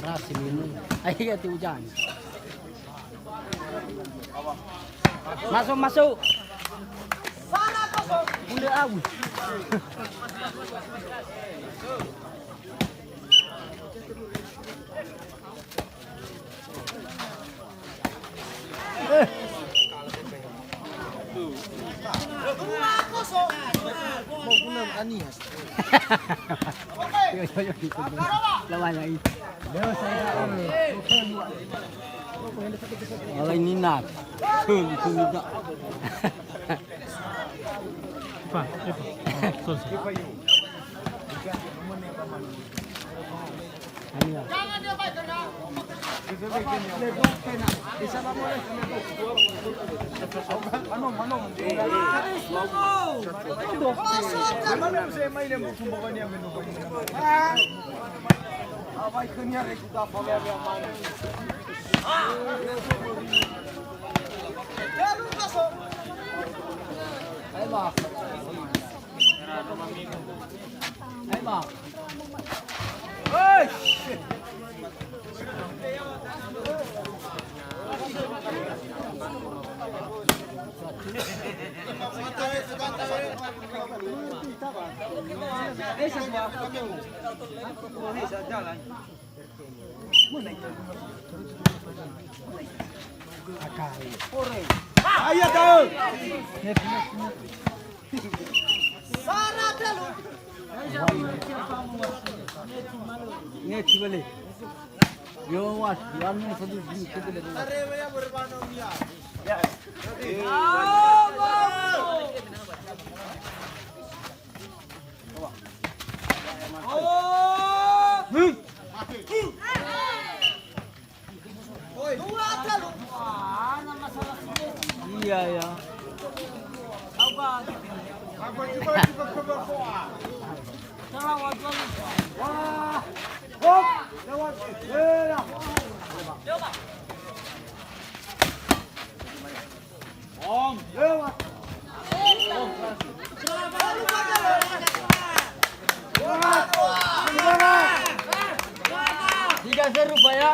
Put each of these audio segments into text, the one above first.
Marasi minum. Ayo hati hujan. Masuk masuk. Udah abu. Lawan lagi. Kalau ini nak, itu tidak. Jangan dia baik kena. Ayo tahu. Net boleh. Yo wat, yang ni sedih kita boleh. Ya. Iya ya. Tiga serupa ya.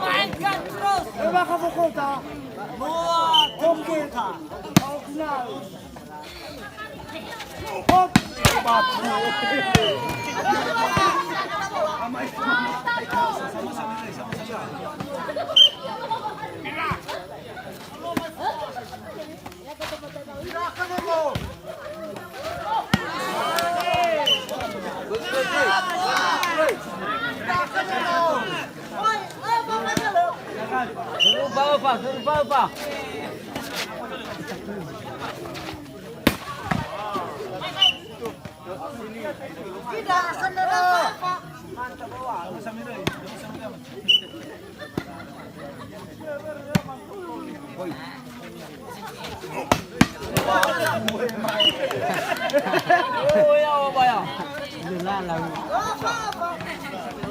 Mainkan terus. Serupa apa? Tidak saudara apa. Oh ya apa ya? Lalang.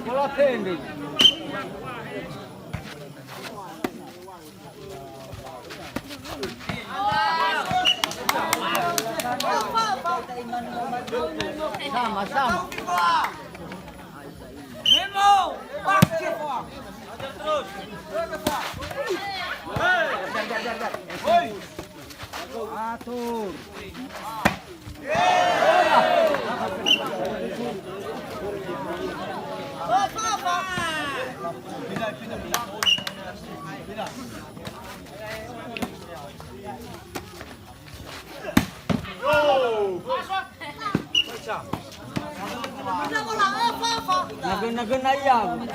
Bola pendek. Sama-sama. Nemo, bakit. Atur. Nagana yan.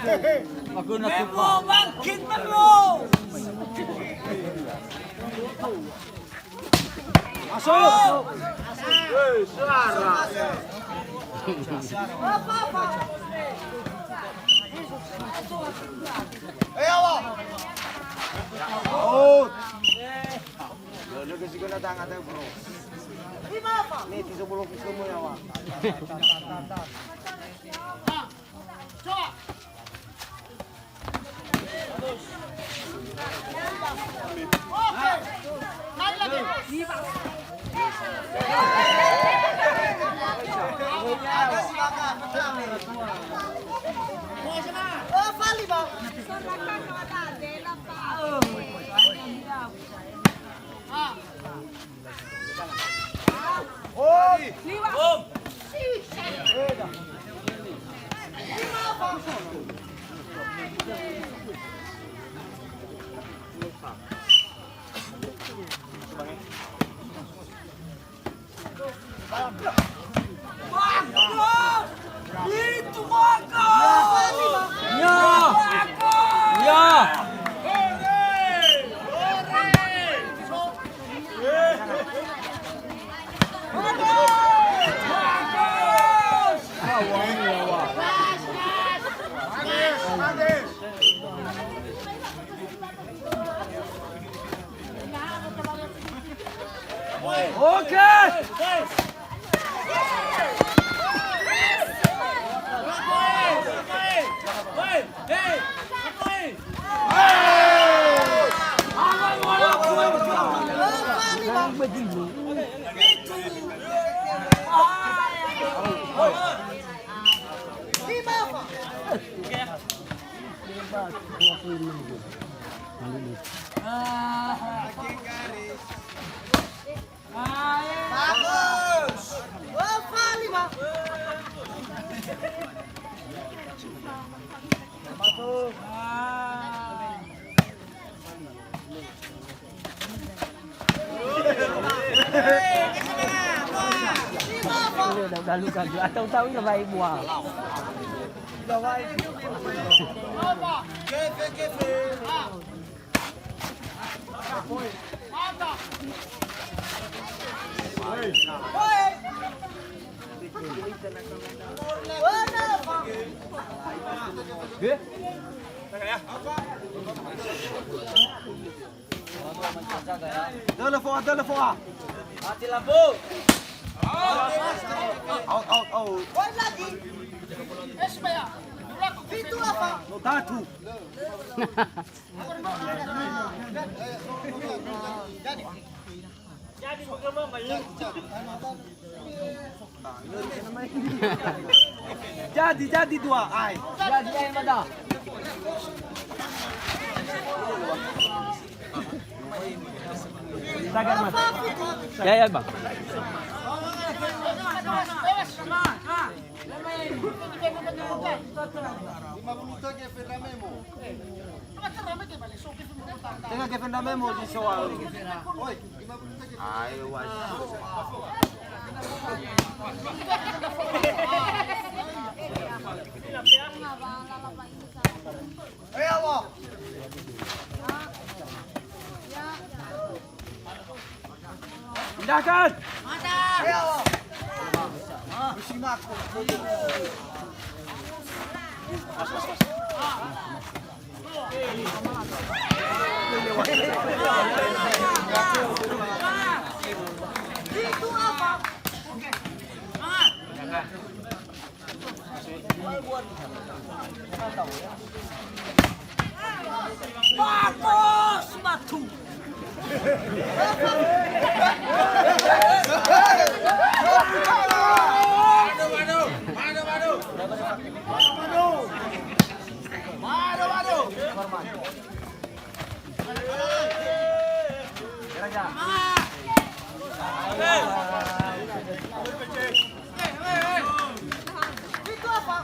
Maguna tupa. Bangkit mo! Masuk. Out. Yo kasi ko na tanga tayo bro. Nih, 30 piso mo yawa. Lalu kagak atau tahu yang baik buah. Telepon. Mati lampu. Out. Woi lagi. Esbaya. Itu apa? Tatu. Jadi bagaimana ya? Jadi dua. Ay. Jadi air mata. Sagar mas. Ya bang. Tengah ke Fenda Memo di soal. Ayo was. Ayo Allah. Pindahkan. Ayo Allah. Simak. Itu apa? Bagus batu. Itu apa?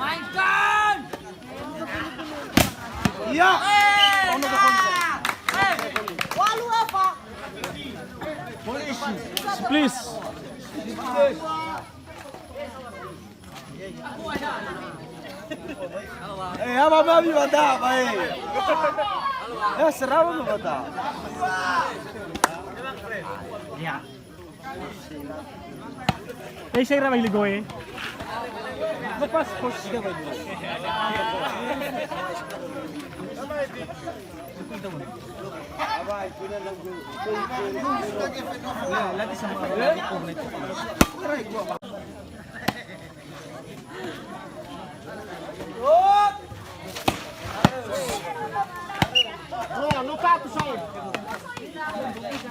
Mainkan! Iya. Walu apa? Please. Apa babi bata, bae. Serau mo bata. Eh, saya ramai ligo eh. Lepas coach ka ba dito? Abay, kuna lang go. Lagi sa mga lagi po nito. Lupa tu saya.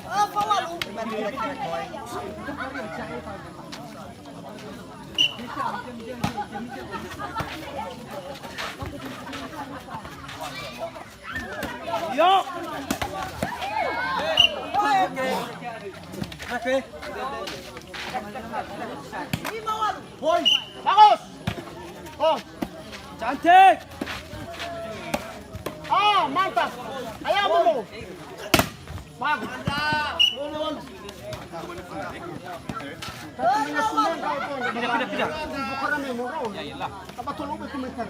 Apa walu? Yo. Lima walu. Hoy, bagus. Oh. Cantik. Ah, mantap. Ayaw mo. Bagus. Tidak. Bukan kami mau. Ya iyalah. Apa tolong itu meter.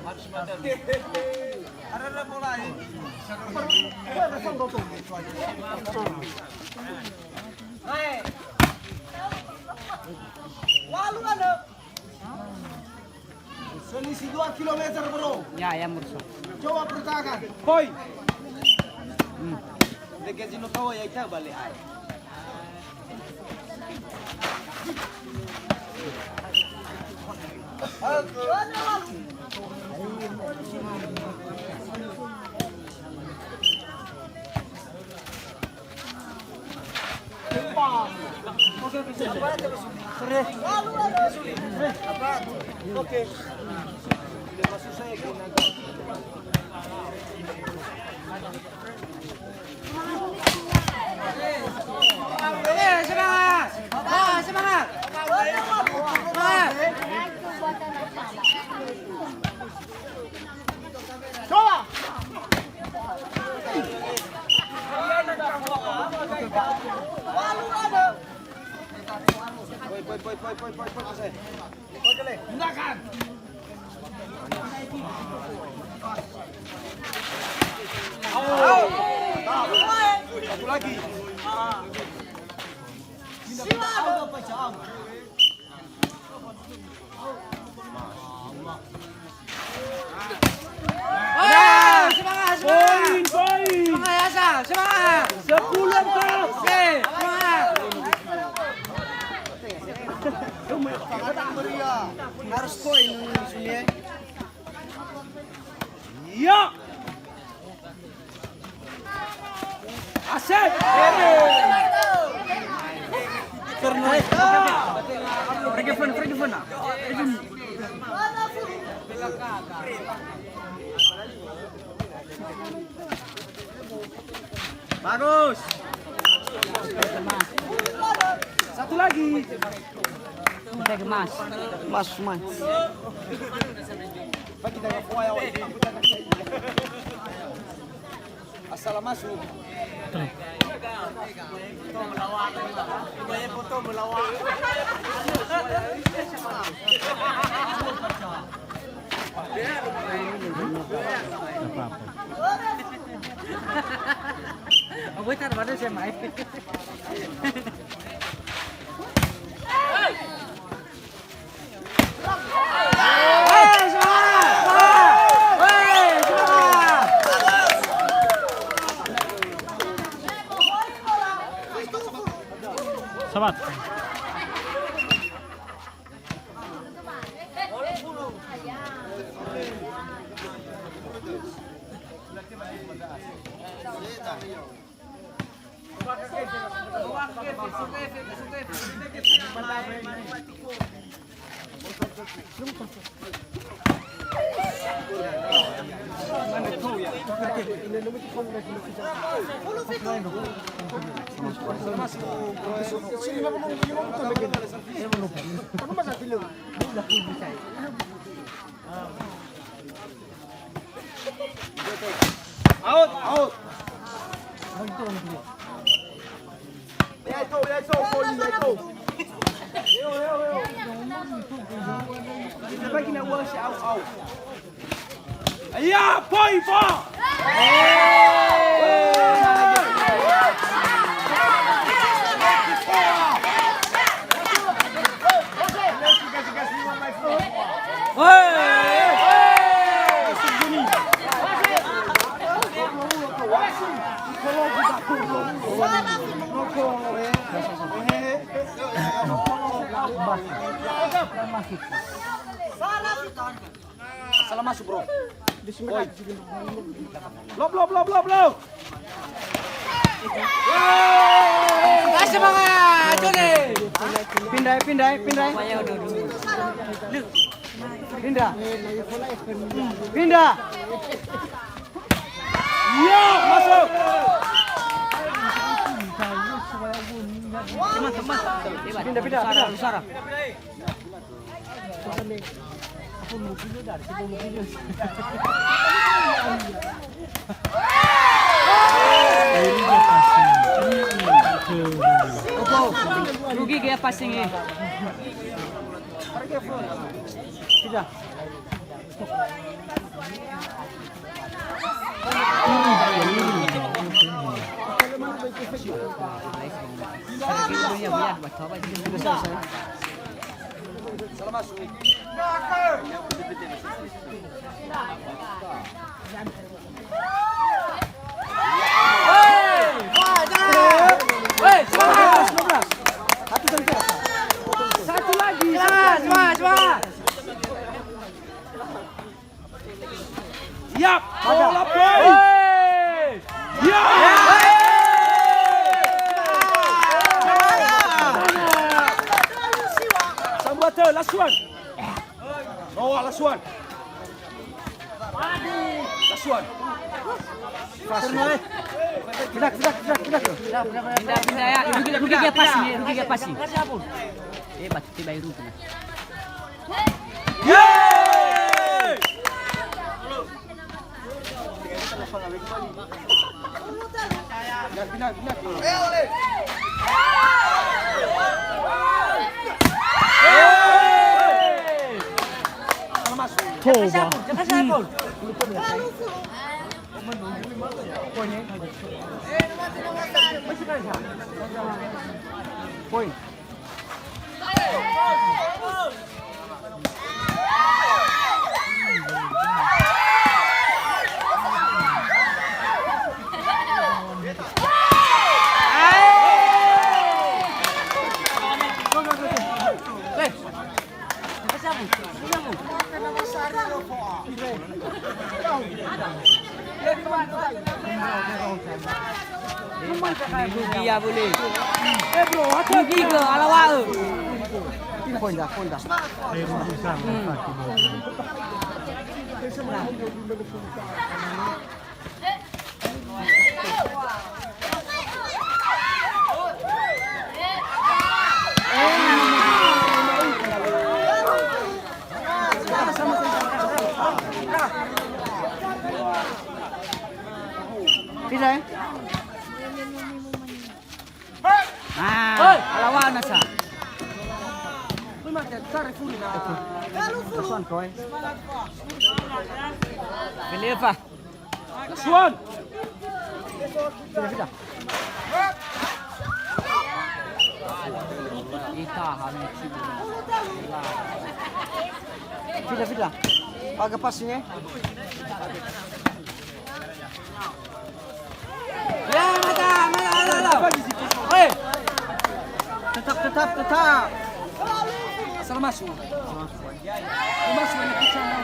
Ara na bola eh. Walu ano? Selisih 2 kilometer, bro. Ya, Murso. Coba pertahankan. Hoy. Dekat sini tahu ya kita balik ay. Oke. Masuk saya Semangat! Semangat! Semangat! Coba. Walu ano? Poy kasi. Gunakan. Satu lagi. Semangat! Poin. Semangat Yasa! Semangat! 10 angka. Oke! Semangat! Harus poin sini. Ya. Asik. Forgiven. Bagus. Satu lagi. Udah gemas. Mas. Pak kita nggak kuaya. Asal masuk. Aku kan baru saya main. Sabat. Out, out. Ayan, point po! Salah masuk bro. Blow. Semangat, Joni. Pindah. Pindah. Ya, masuk. Pindah. Sarah. Rugi gaya passing eh. Pindah. Salah masuk. Semangat. Satu lagi. Semangat. Yap, bola boy. Ya. Sambuata, last one. Oh, last one. Last one. Pindah. Pindah ya. Rugi gaya passing. Batu tiba Rugi. Yeay! Pindah. Jangan sabun. Point. Rugi ya boleh. Bro, rugi ke alawa. Point dah. Pindah. Alawa na sa. Last one, Koy. Beleva. Last one. Pindah. Itahan. Pindah. Paga passing eh. Ya, mata. Oi. Tetap. Salah masuk. Masuk banyak kecana.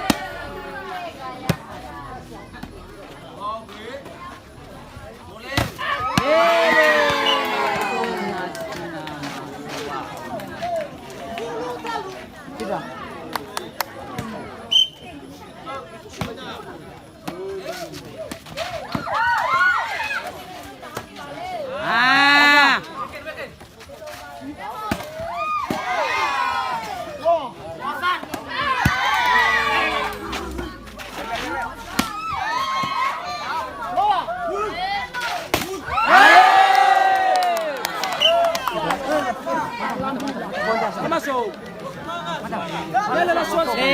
Tidak.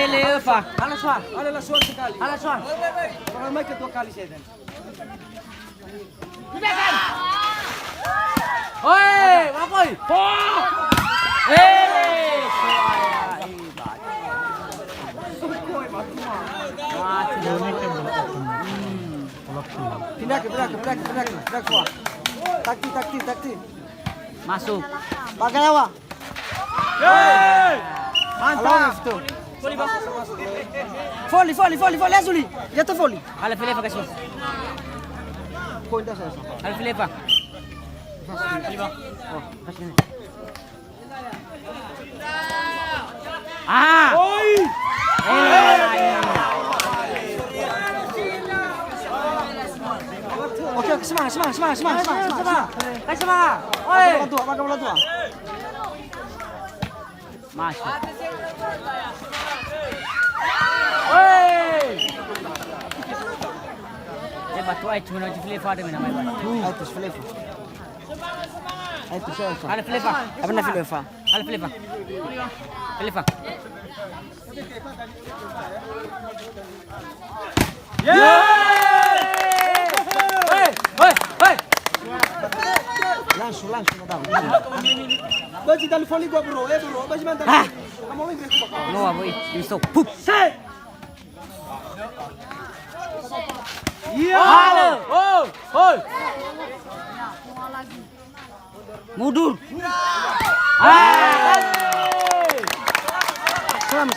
Felefa. Adalah suar sekali. Alas Wan. Orang main kedua kali saya dan. Oi, Mapoy. Pindah kuah. Takti. Masuk. Pakai awak. Mantap. Volley, Azuli. Jatuh volley. Ala Felefa kasih. Pointa saya. Ala Felefa. Ah. Oke, semangat. Kasih semangat. Oi. Pakai bola tua. Masuk. Oi. Lepas tu ai cuma nak Felefa ada mana mai. Itu Felefa. Itu saya. Ala Felefa. Apa nak Felefa? Ala Felefa. Felefa. Hei. Langsung datang. Baju tali volley gua bro, baju mantan. Kamu main break bakal. No, boy. Isto. Pup. Halo. Oi. Mundur. Selam.